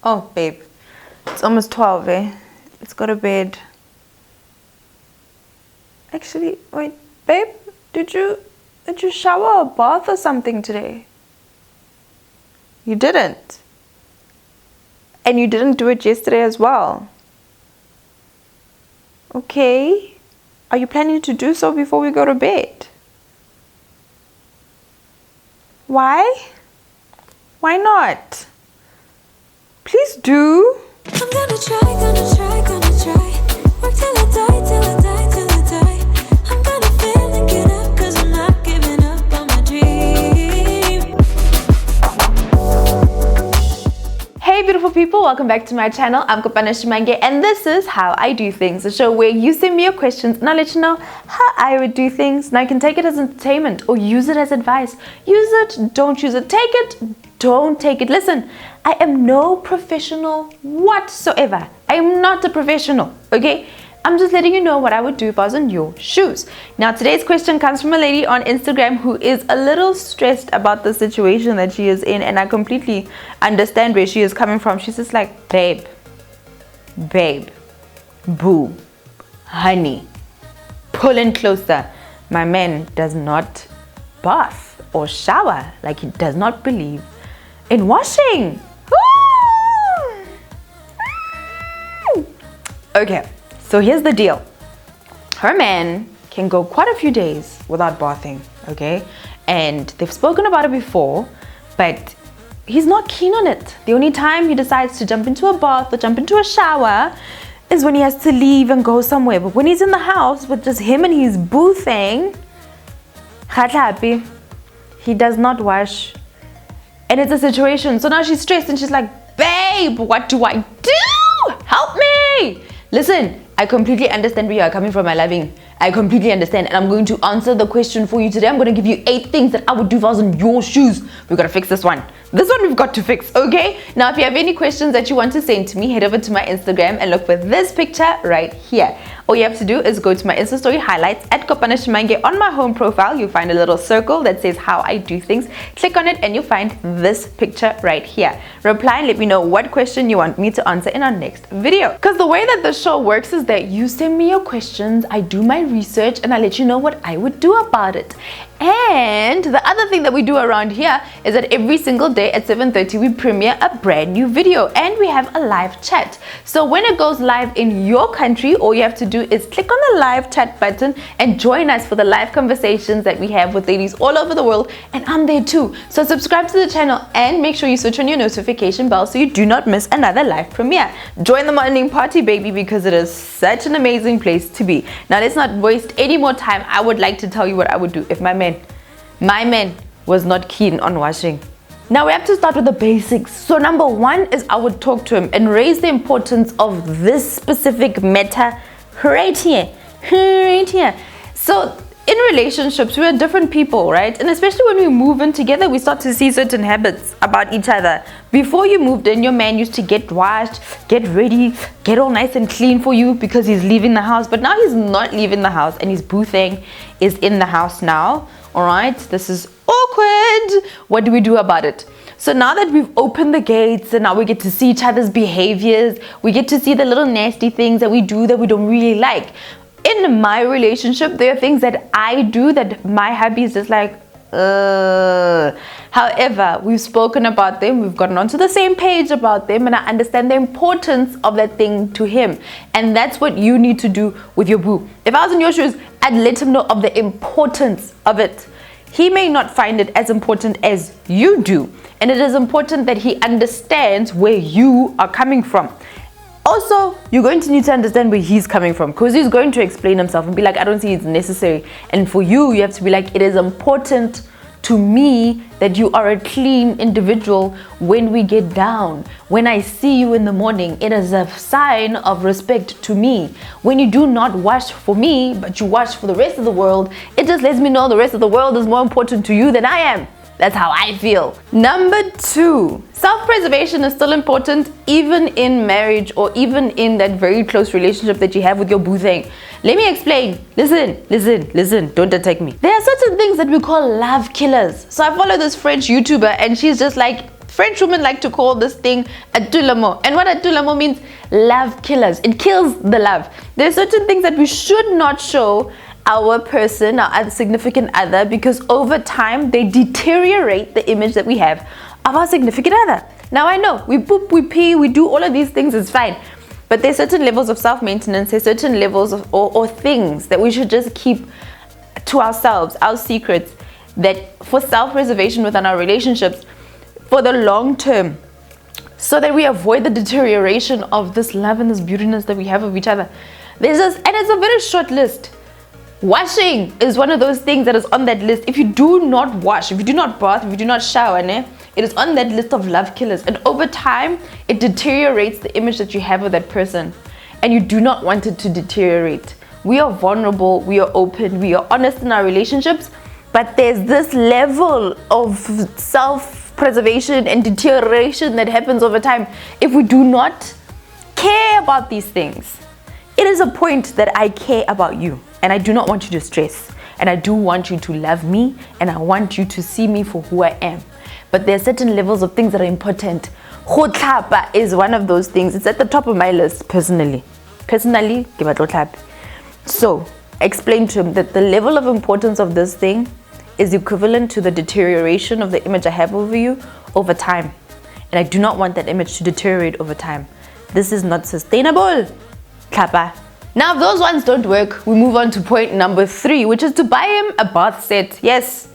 Oh, babe. It's almost 12, eh? Let's go to bed. Actually, wait, babe, did you shower or bath or something today? You didn't. And you didn't do it yesterday as well. Okay. Are you planning to do so before we go to bed? Why? Why not? Please do. I'm gonna try. Work till I die. I'm gonna fail and get up, 'cause I'm not giving up on my dream. Hey beautiful people, welcome back to my channel. I'm Kopano and this is How I Do Things, a show where you send me your questions and I'll let you know how I would do things. Now you can take it as entertainment or use it as advice. Use it, don't use it. Take it, don't take it. Listen, I am no professional whatsoever. I am not a professional, okay? I'm just letting you know what I would do if I was in your shoes. Now today's question comes from a lady on Instagram who is a little stressed about the situation that she is in, and I completely understand where she is coming from. She's just like, babe, boo, honey, pull in closer. My man does not bath or shower, like he does not believe in washing. Okay, so here's the deal. Her man can go quite a few days without bathing, okay? And they've spoken about it before, but he's not keen on it. The only time he decides to jump into a bath or jump into a shower is when he has to leave and go somewhere. But when he's in the house with just him and his boo thing, happy, he does not wash. And it's a situation. So now she's stressed and she's like, babe, what do I do? Help me. Listen, I completely understand where you are coming from, my loving. I completely understand, and I'm going to answer the question for you today. I'm going to give you 8 things that I would do if I was in your shoes. We've got to fix this one. This one we've got to fix, okay? Now, if you have any questions that you want to send to me, head over to my Instagram and look for this picture right here. All you have to do is go to my Insta story highlights at Kopano. On my home profile, you'll find a little circle that says How I Do Things. Click on it and you'll find this picture right here. Reply and let me know what question you want me to answer in our next video. Because the way that the show works is that you send me your questions, I do my research, and I let you know what I would do about it. And the other thing that we do around here is that every single day at 7:30 we premiere a brand new video and we have a live chat. So when it goes live in your country, all you have to do is click on the live chat button and join us for the live conversations that we have with ladies all over the world, and I'm there too. So subscribe to the channel and make sure you switch on your notification bell so you do not miss another live premiere. Join the morning party, baby, because it is such an amazing place to be. Now let's not waste any more time. I would like to tell you what I would do if my man was not keen on washing. Now we have to start with the basics. So number 1 is I would talk to him and raise the importance of this specific matter right here. So in relationships, we are different people, right? And especially when we move in together, we start to see certain habits about each other. Before you moved in, your man used to get washed, get ready, get all nice and clean for you because he's leaving the house. But now he's not leaving the house and his boo thing is in the house now. All right, this is awkward. What do we do about it? So now that we've opened the gates and now we get to see each other's behaviors, we get to see the little nasty things that we do that we don't really like. In my relationship, there are things that I do that my hubby is just like, However, we've spoken about them, we've gotten onto the same page about them, and I understand the importance of that thing to him. And that's what you need to do with your boo. If I was in your shoes, I'd let him know of the importance of it. He may not find it as important as you do, and it is important that he understands where you are coming from. Also, you're going to need to understand where he's coming from, because he's going to explain himself and be like, I don't see it's necessary. And for you, you have to be like, it is important to me that you are a clean individual when we get down. When I see you in the morning, it is a sign of respect to me. When you do not wash for me, but you wash for the rest of the world, it just lets me know the rest of the world is more important to you than I am. That's how I feel. Number 2, self-preservation is still important even in marriage or even in that very close relationship that you have with your boo thing. Let me explain. Listen. Don't attack me. There are certain things that we call love killers. So I follow this French YouTuber and she's just like French women like to call this thing atulamo. And what atulamo means, love killers. It kills the love. There are certain things that we should not show our person, our significant other, because over time they deteriorate the image that we have of our significant other. Now I know, we poop, we pee, we do all of these things, it's fine. But there's certain levels of self-maintenance, there's certain levels of or things that we should just keep to ourselves, our secrets, that for self-preservation within our relationships for the long term, so that we avoid the deterioration of this love and this beautiness that we have of each other. There's this, and it's a very short list. Washing is one of those things that is on that list. If you do not wash, if you do not bath, if you do not shower, it is on that list of love killers. And over time, it deteriorates the image that you have of that person. And you do not want it to deteriorate. We are vulnerable, we are open, we are honest in our relationships, but there's this level of self-preservation and deterioration that happens over time if we do not care about these things. It is a point that I care about you, and I do not want you to stress, and I do want you to love me, and I want you to see me for who I am. But there are certain levels of things that are important. Khotlapa is one of those things. It's at the top of my list personally. So explain to him that the level of importance of this thing is equivalent to the deterioration of the image I have over you over time. And I do not want that image to deteriorate over time. This is not sustainable. Klapa. Now, if those ones don't work, we move on to point number 3, which is to buy him a bath set. Yes,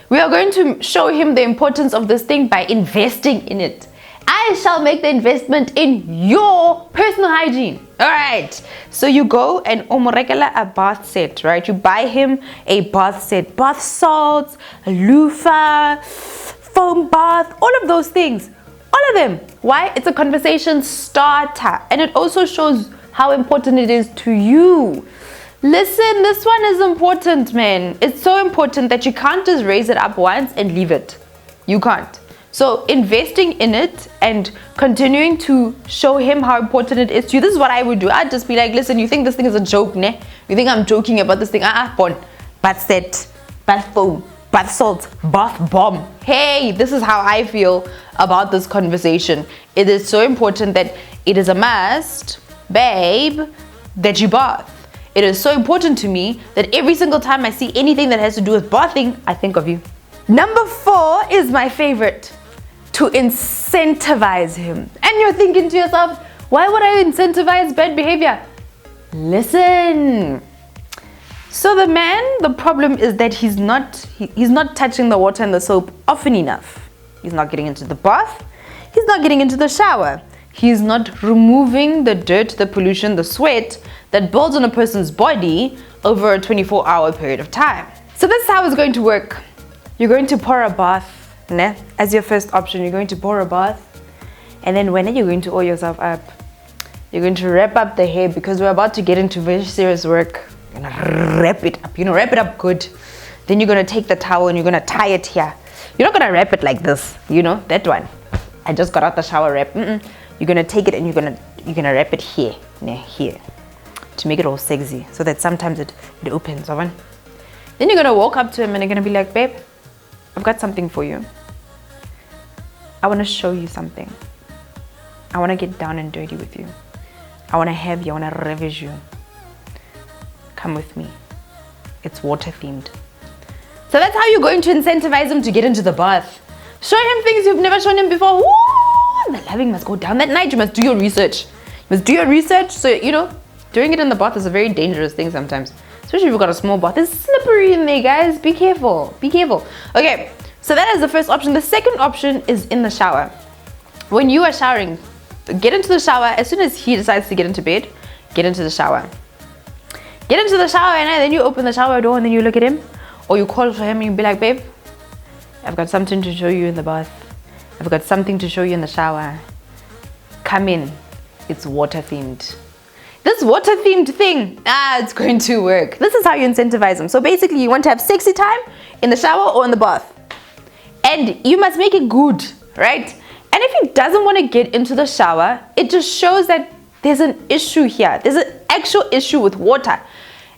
we are going to show him the importance of this thing by investing in it. I shall make the investment in your personal hygiene. All right. So you go and omorekela a bath set, right? You buy him a bath set, bath salts, a loofah, foam bath, all of those things. All of them. Why? It's a conversation starter. And it also shows how important it is to you. Listen, this one is important, man. It's so important that you can't just raise it up once and leave it. You can't. So investing in it and continuing to show him how important it is to you. This is what I would do. I'd just be like, listen, you think this thing is a joke, ne? You think I'm joking about this thing? Bath set, bath foam, bath salts, bath bomb. Hey, this is how I feel about this conversation. It is so important that it is a must, babe, that you bath. It is so important to me that every single time I see anything that has to do with bathing, I think of you. Number 4 is my favorite. To incentivize him. And you're thinking to yourself, why would I incentivize bad behavior? Listen. So the man, the problem is that he's not touching the water and the soap often enough. He's not getting into the bath. He's not getting into the shower. He's not removing the dirt, the pollution, the sweat that builds on a person's body over a 24-hour period of time. So this is how it's going to work. You're going to pour a bath, as your first option. You're going to pour a bath, and then when you're going to oil yourself up, you're going to wrap up the hair, because we're about to get into very serious work. You're gonna wrap it up, wrap it up good. Then you're gonna take the towel and you're gonna tie it here. You're not gonna wrap it like this, that one. I just got out the shower wrap. You're gonna take it and you're gonna wrap it here, here, to make it all sexy, so that sometimes it opens. Then you're gonna walk up to him and you're gonna be like, babe, I've got something for you. I want to show you something. I want to get down and dirty with you. I want to have you. I want to ravish you. Come with me. It's water themed. So that's how you're going to incentivize him to get into the bath. Show him things you've never shown him before. Woo! The loving must go down that night. You must do your research. You must do your research. So, doing it in the bath is a very dangerous thing sometimes. Especially if you've got a small bath. It's slippery in there, guys. Be careful. Be careful. Okay, so that is the first option. The second option is in the shower. When you are showering, get into the shower. As soon as he decides to get into bed, get into the shower. Get into the shower, and then you open the shower door and then you look at him. Or you call for him and you be like, babe, I've got something to show you in the bath. I've got something to show you in the shower. Come in. It's water themed. This water themed thing, it's going to work. This is how you incentivize them. So basically you want to have sexy time in the shower or in the bath. And you must make it good, right? And if he doesn't want to get into the shower, it just shows that there's an issue here. There's an actual issue with water.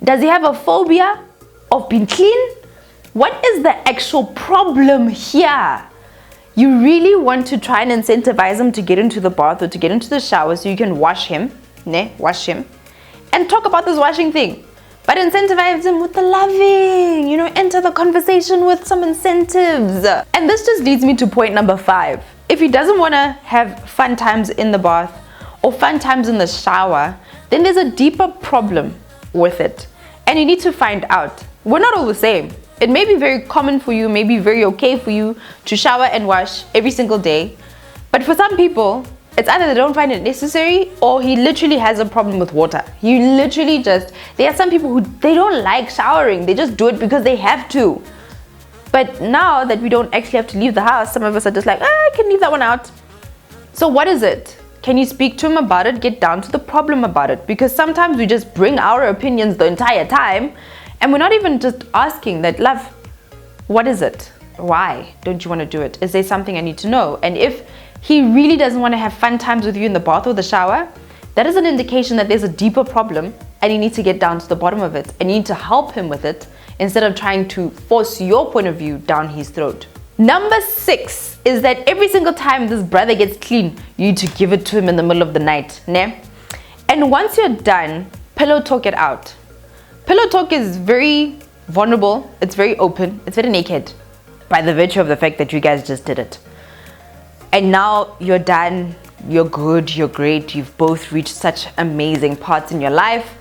Does he have a phobia of being clean? What is the actual problem here? You really want to try and incentivize him to get into the bath or to get into the shower so you can wash him, and talk about this washing thing. But incentivize him with the loving, enter the conversation with some incentives. And this just leads me to point number 5. If he doesn't want to have fun times in the bath or fun times in the shower, then there's a deeper problem with it. And you need to find out. We're not all the same. It may be very common for you, may be very okay for you to shower and wash every single day. But for some people, it's either they don't find it necessary or he literally has a problem with water. There are some people who they don't like showering. They just do it because they have to. But now that we don't actually have to leave the house, some of us are just like, I can leave that one out. So what is it? Can you speak to him about it? Get down to the problem about it. Because sometimes we just bring our opinions the entire time and we're not even just asking that, love, what is it? Why don't you want to do it? Is there something I need to know? And if he really doesn't want to have fun times with you in the bath or the shower, that is an indication that there's a deeper problem and you need to get down to the bottom of it and you need to help him with it instead of trying to force your point of view down his throat. Number 6 is that every single time this brother gets clean, you need to give it to him in the middle of the night, ne? And once you're done, pillow talk it out. Pillow talk is very vulnerable, it's very open, it's very naked by the virtue of the fact that you guys just did it. And now you're done, you're good, you're great, you've both reached such amazing parts in your life.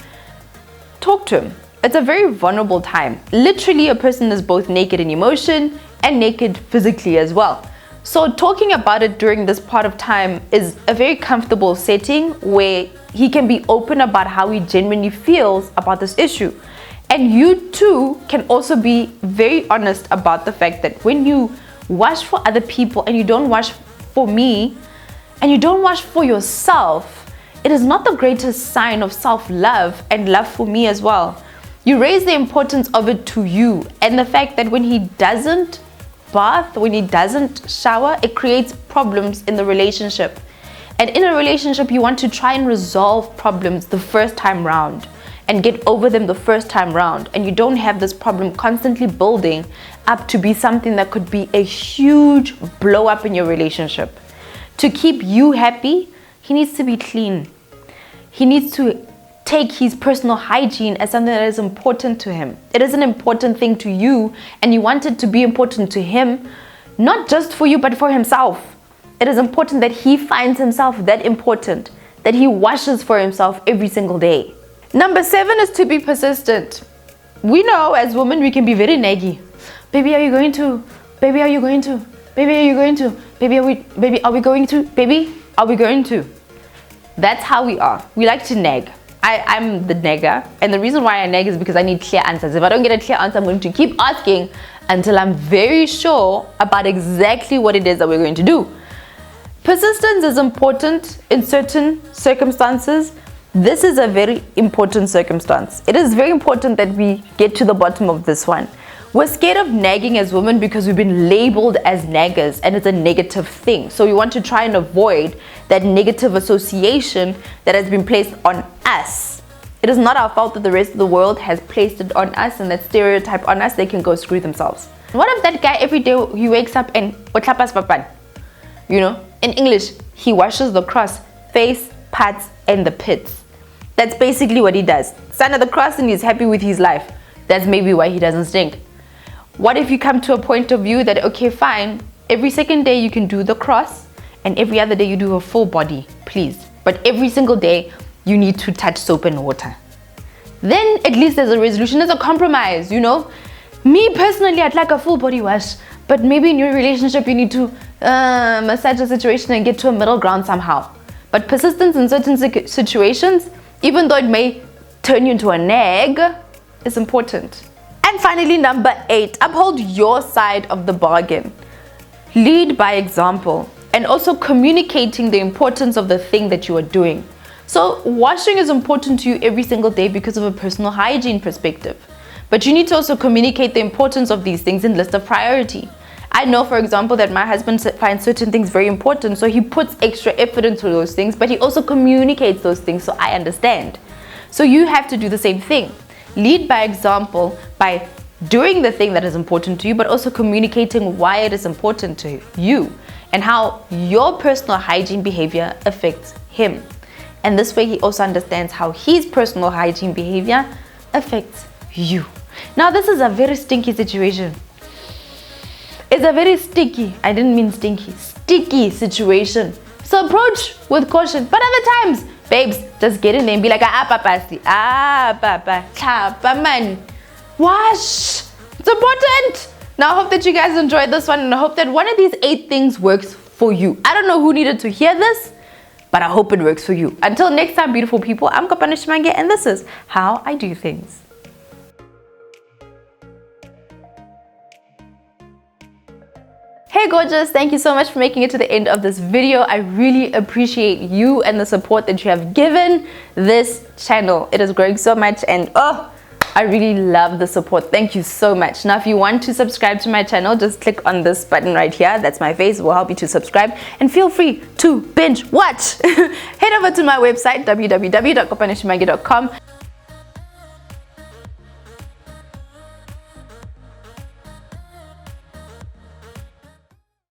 Talk to him. It's a very vulnerable time. Literally, a person is both naked in emotion and naked physically as well. So talking about it during this part of time is a very comfortable setting where he can be open about how he genuinely feels about this issue. And you too can also be very honest about the fact that when you wash for other people and you don't wash for me and you don't wash for yourself, it is not the greatest sign of self-love and love for me as well. You raise the importance of it to you and the fact that when he doesn't bath, when he doesn't shower, it creates problems in the relationship. And in a relationship, you want to try and resolve problems the first time round and get over them the first time round. And you don't have this problem constantly building up to be something that could be a huge blow up in your relationship. To keep you happy, he needs to be clean. He needs to take his personal hygiene as something that is important to him. It is an important thing to you and you want it to be important to him, not just for you, but for himself. It is important that he finds himself that important, that he washes for himself every single day. Number 7 is to be persistent. We know as women, we can be very naggy. Baby, are you going to? Baby, are you going to? Baby, are you going to? Baby, are we going to? Baby, are we going to? That's how we are. We like to nag. I'm the nagger, and the reason why I nag is because I need clear answers. If I don't get a clear answer, I'm going to keep asking until I'm very sure about exactly what it is that we're going to do. Persistence is important in certain circumstances. This is a very important circumstance. It is very important that we get to the bottom of this one. We're scared of nagging as women because we've been labeled as naggers and it's a negative thing. So we want to try and avoid that negative association that has been placed on us. It is not our fault that the rest of the world has placed it on us and that stereotype on us. They can go screw themselves. What if that guy every day he wakes up and otlapas papan? In English, he washes the cross, face, parts, and the pits. That's basically what he does. Sign of the cross and he's happy with his life. That's maybe why he doesn't stink. What if you come to a point of view that, okay, fine, every second day you can do the cross and every other day you do a full body, please. But every single day you need to touch soap and water. Then at least there's a resolution, there's a compromise, Me personally, I'd like a full body wash, but maybe in your relationship you need to massage the situation and get to a middle ground somehow. But persistence in certain situations, even though it may turn you into a nag, is important. And finally, number 8, uphold your side of the bargain. Lead by example and also communicating the importance of the thing that you are doing. So washing is important to you every single day because of a personal hygiene perspective. But you need to also communicate the importance of these things in list of priority. I know, for example, that my husband finds certain things very important, so he puts extra effort into those things, but he also communicates those things so I understand. So you have to do the same thing. Lead by example by doing the thing that is important to you, but also communicating why it is important to you and how your personal hygiene behavior affects him. And this way he also understands how his personal hygiene behavior affects you. Now this is a very stinky situation. It's a very sticky, I didn't mean stinky, sticky situation. So approach with caution. But other times, babes, just get in there and be like, papa, man. Wash. It's important. Now I hope that you guys enjoyed this one, and I hope that one of these 8 things works for you. I don't know who needed to hear this, but I hope it works for you. Until next time, beautiful people, I'm Kopano, and this is How I Do Things. Hey gorgeous, thank you so much for making it to the end of this video. I really appreciate you and the support that you have given this channel. It is growing so much, and I really love the support. Thank you so much. Now if you want to subscribe to my channel, just click on this button right here. That's my face. It will help you to subscribe, and feel free to binge watch. Head over to my website www.kopano.com